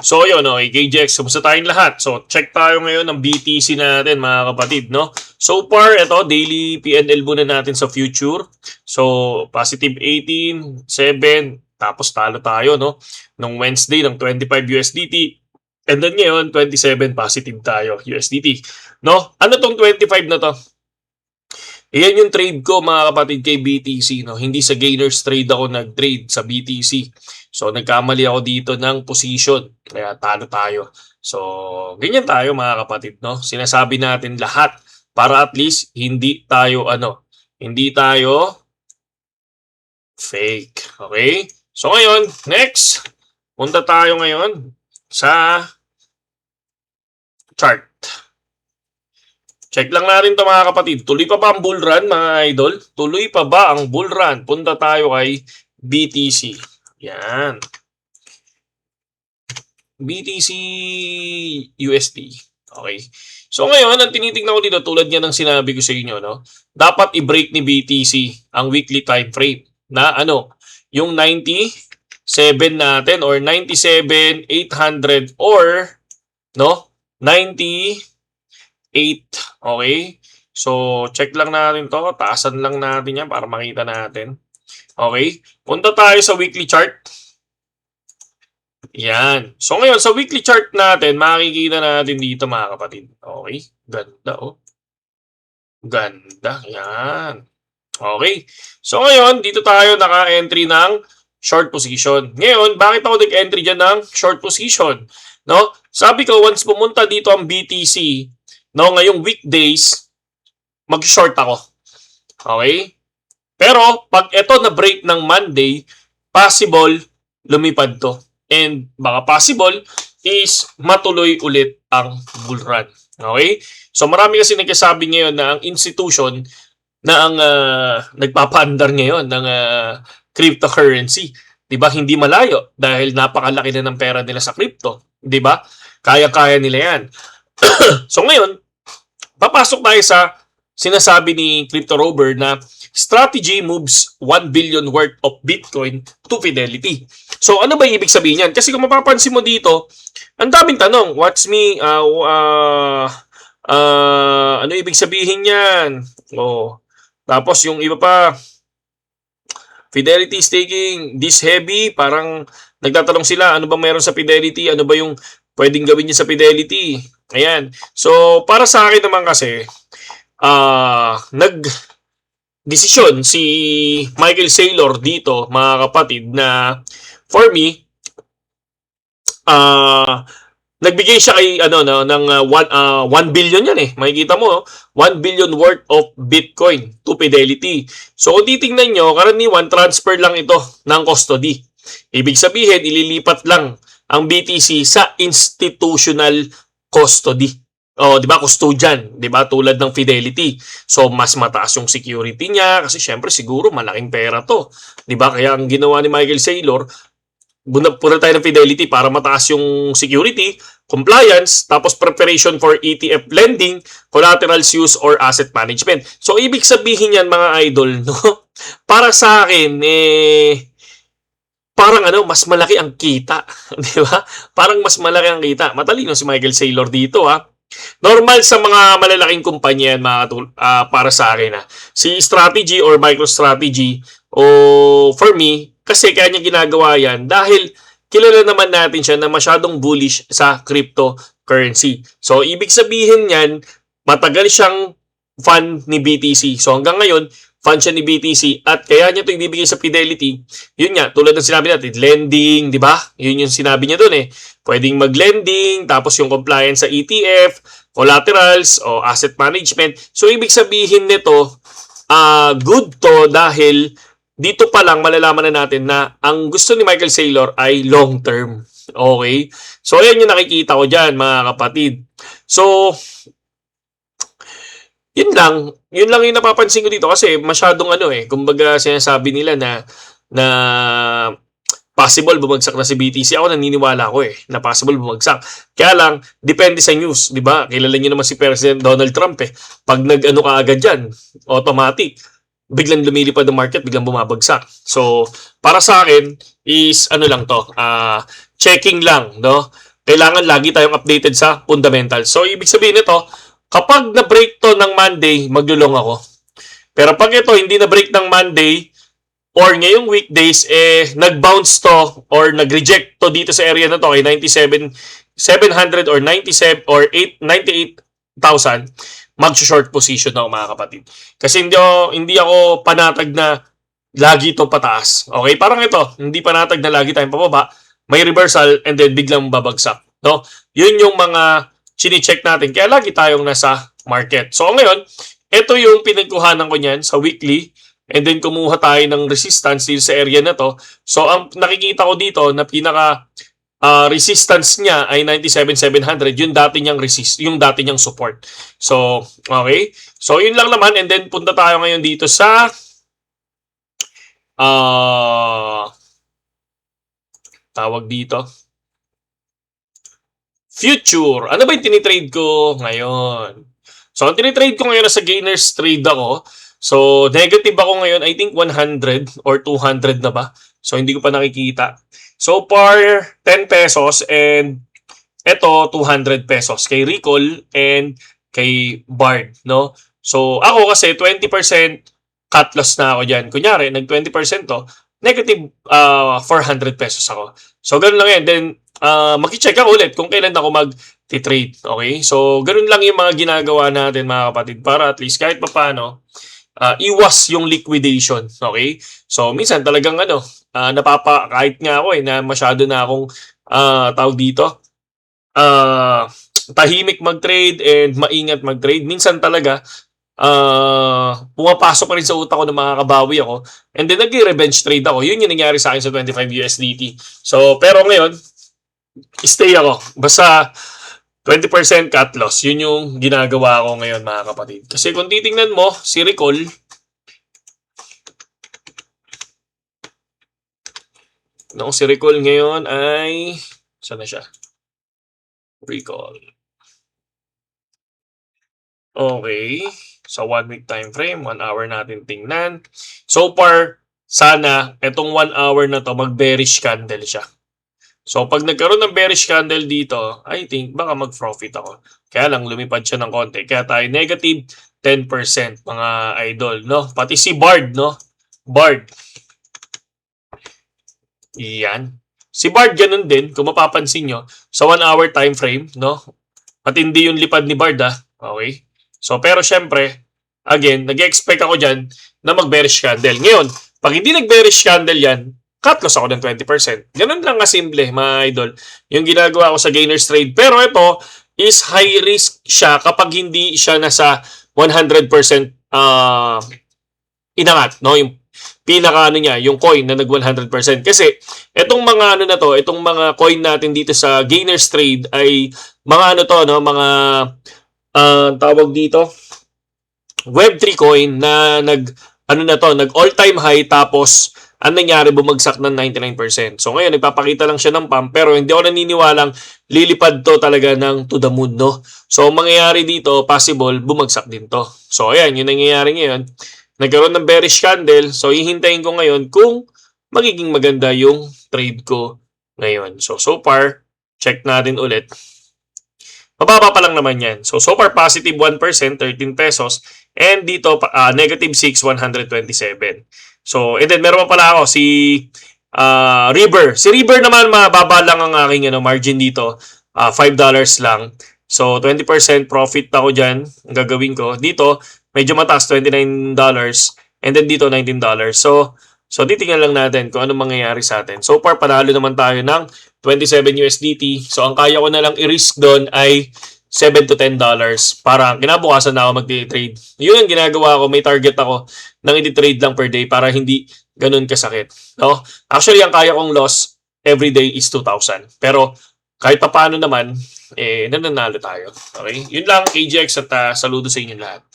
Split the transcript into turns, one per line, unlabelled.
So yun, no, KJX, kumusta tayong lahat? So check tayo ngayon ng BTC natin mga kapatid, no? So far, ito, daily PNL muna natin sa future. So positive 18, 7, tapos talo tayo, no? Nung Wednesday ng 25 USDT. And then ngayon, 27 positive tayo USDT. No? Ano tong 25 na to? Iyan yung trade ko mga kapatid kay BTC. No? Hindi sa gainers trade ako nag-trade sa BTC. So nagkamali ako dito ng position. Kaya talo tayo. So ganyan tayo mga kapatid. No? Sinasabi natin lahat para at least hindi tayo hindi tayo fake. Okay? So ngayon, next. Punta tayo ngayon sa chart. Check lang natin to mga kapatid. Tuloy pa ba ang bull run mga idol? Tuloy pa ba ang bull run? Punta tayo kay BTC. Yan. BTC USD. Okay. So ngayon, ang tinitingnan ko dito, tulad nga ng sinabi ko sa inyo, no? Dapat i-break ni BTC ang weekly time frame na yung 97 natin or 97,800 or 90 8. Okay? So, check lang natin to. Taasan lang natin yan para makita natin. Okay? Punta tayo sa weekly chart. Yan. So, ngayon, sa weekly chart natin, makikita natin dito mga kapatid. Okay? Ganda, oh. Ganda. Yan. Okay. So, ngayon, dito tayo naka-entry ng short position. Ngayon, bakit ako nag-entry dyan ng short position? No? Sabi ko, once pumunta dito ang BTC, ngayong weekdays, mag-short ako. Okay? Pero, pag ito na-break ng Monday, possible, lumipad to. And baka possible is matuloy ulit ang bull run. Okay? So, marami kasi nagsasabi ngayon na ang institution na ang nagpapaandar ngayon ng cryptocurrency. Diba? Hindi malayo dahil napakalaki na ng pera nila sa crypto. Diba? Kaya-kaya nila yan. So ngayon, papasok tayo sa sinasabi ni Crypto Rover na strategy moves 1 billion worth of Bitcoin to Fidelity. So ano ba ibig sabihin yan? Kasi kung mapapansin mo dito, ang daming tanong. Ano ibig sabihin yan? Oh. Tapos yung iba pa, Fidelity staking this heavy, parang nagtatanong sila, ano ba meron sa Fidelity? Ano ba yung pwedeng gawin niya sa Fidelity? Ayan. So, para sa akin naman kasi, nag-desisyon si Michael Saylor dito, mga kapatid, na for me, nagbigay siya kay ng 1 billion yan eh. Makikita mo, 1 billion worth of Bitcoin to Fidelity. So kung titingnan nyo, karaniwan transfer lang ito ng custody. Ibig sabihin, ililipat lang ang BTC sa institutional custody. Oh, 'di ba? Custodian, 'di ba? Tulad ng Fidelity. So mas mataas yung security niya kasi syempre siguro malaking pera 'to. 'Di ba? Kaya ang ginawa ni Michael Saylor, punta tayo ng Fidelity para mataas yung security, compliance, tapos preparation for ETF lending, collaterals use, or asset management. So, ibig sabihin yan mga idol, no? Para sa akin, parang mas malaki ang kita. Di ba? Parang mas malaki ang kita. Matalino si Michael Saylor dito, ha? Normal sa mga malalaking kumpanya yan, para sa akin, ha? Si Strategy or MicroStrategy, for me, kasi kaya niya ginagawa yan dahil kilala naman natin siya na masyadong bullish sa cryptocurrency. So, ibig sabihin yan, matagal siyang fan ni BTC. So, hanggang ngayon, fan siya ni BTC at kaya niya ito ibibigay sa Fidelity. Yun nga, tulad ng sinabi natin, lending, di ba? Yun yung sinabi niya doon eh. Pwedeng mag-lending, tapos yung compliance sa ETF, collaterals, o asset management. So, ibig sabihin nito, good to dahil dito pa lang malalaman na natin na ang gusto ni Michael Saylor ay long term. Okay? So, ayan yung nakikita ko dyan, mga kapatid. So, yun lang yung napapansin ko dito kasi masyadong kumbaga sinasabi nila na possible bumagsak na si BTC. Ako naniniwala ko na possible bumagsak. Kaya lang, depende sa news, di ba? Kilala niyo naman si President Donald Trump Pag ka agad dyan, automatic, biglang lumilipad ang market, biglang bumabagsak. So, para sa akin is lang to, checking lang, no? kailangan lagi tayong updated sa fundamentals. So, ibig sabihin nito, kapag na-break to ng Monday, maglulong ako. Pero pag ito hindi na-break ng Monday or ngayong weekdays, nag-bounce to or nag-reject to dito sa area na to ay 97,700 or 97 or 98,000, mag-short position ako mga kapatid. Kasi hindi ako panatag na lagi to pataas. Okay? Parang ito, hindi panatag na lagi tayong pababa, may reversal and then biglang babagsak. No? Yun yung mga chine-check natin. Kaya lagi tayong nasa market. So ngayon, ito yung pinagkuhanan ko niyan sa weekly. And then kumuha tayo ng resistance dito sa area na to. So ang nakikita ko dito na pinaka resistance niya ay 97,700. Yung dati niyang support. So, okay. So yun lang naman. And then punta tayo ngayon dito sa tawag dito future. Ano ba yung tinitrade ko ngayon? So, ang tinitrade ko ngayon sa gainers trade ako. So, negative ako ngayon, I think 100 or 200 na ba? So, hindi ko pa nakikita. So far, 10 pesos and eto 200 pesos kay Recall and kay Bard, no? So, ako kasi 20% cut loss na ako dyan. Kunyari, nag 20% to, negative 400 pesos ako. So, ganun lang yan. Then, maki-check ako ulit kung kailan ako mag-trade. Okay? So, ganun lang yung mga ginagawa natin mga kapatid para at least kahit paano, iwas yung liquidation. Okay? So, minsan talagang kahit nga ako na masyado na akong tawag dito, tahimik mag-trade and maingat mag-trade. Minsan talaga, pumapasok pa rin sa utak ko na makakabawi ako. And then, nag-revenge trade ako. Yun yung nangyari sa akin sa 25 USDT. So, pero ngayon, stay ako. Basta 20% cut loss. Yun yung ginagawa ko ngayon mga kapatid. Kasi kung titingnan mo, si Recall, si Recall ngayon ay, saan na siya? Recall. Okay. Sa 1 week time frame, 1 hour natin tingnan. So far, sana itong 1 hour na to mag-bearish candle siya. So pag nagkaroon ng bearish candle dito, I think baka mag-profit ako. Kaya lang lumipad siya ng konti. Kaya tayo negative 10% mga idol, no? Pati si Bard, no? Bard. Iyan. Si Bard ganun din, kung mapapansin nyo, sa 1 hour time frame, no? Matindi yung lipad ni Bard, Okay? So, pero syempre, again, nag-expect ako dyan na mag-bearish candle. Ngayon, pag hindi nag-bearish candle yan, cut loss ako ng 20%. Ganun lang kasimple, mga idol. Yung ginagawa ko sa gainers trade. Pero ito is high risk siya kapag hindi siya nasa 100% inangat, no? Yung pinaka niya, yung coin na nag 100%. Kasi itong mga itong mga coin natin dito sa gainers trade ay mga mga tawag dito Web3 coin na nag all-time high tapos ang nangyari bumagsak ng 99%. So ngayon nagpapakita lang siya ng pump pero hindi ako naniniwalang lilipad to talaga ng to the moon, no? So mangyayari dito, possible bumagsak din to. So ayan, yung nangyayari ngayon. Nagkaroon ng bearish candle. So hihintayin ko ngayon kung magiging maganda yung trade ko ngayon. So far, check natin ulit. Mababa pa lang naman yan. So far, positive 1%, 13 pesos. And dito, negative 6, 127. So, and then meron pa pala ako, si River. Si River naman, mababa lang ang aking margin dito. $5 lang. So, 20% profit ako dyan. Ang gagawin ko. Dito, medyo mataas, $29. And then dito, $19. So titingnan lang natin kung anong mangyayari sa atin. So far, panalo naman tayo ng 27 USDT. So ang kaya ko na lang i-risk doon ay $7 to $10 para kinabukasan na ako mag-trade. Yun ang ginagawa ko. May target ako nang i-trade lang per day para hindi ganun kasakit. No? Actually, ang kaya kong loss every day is 2,000. Pero kahit paano naman, nananalo tayo. Okay? Yun lang, KGX at saludo sa inyo lahat.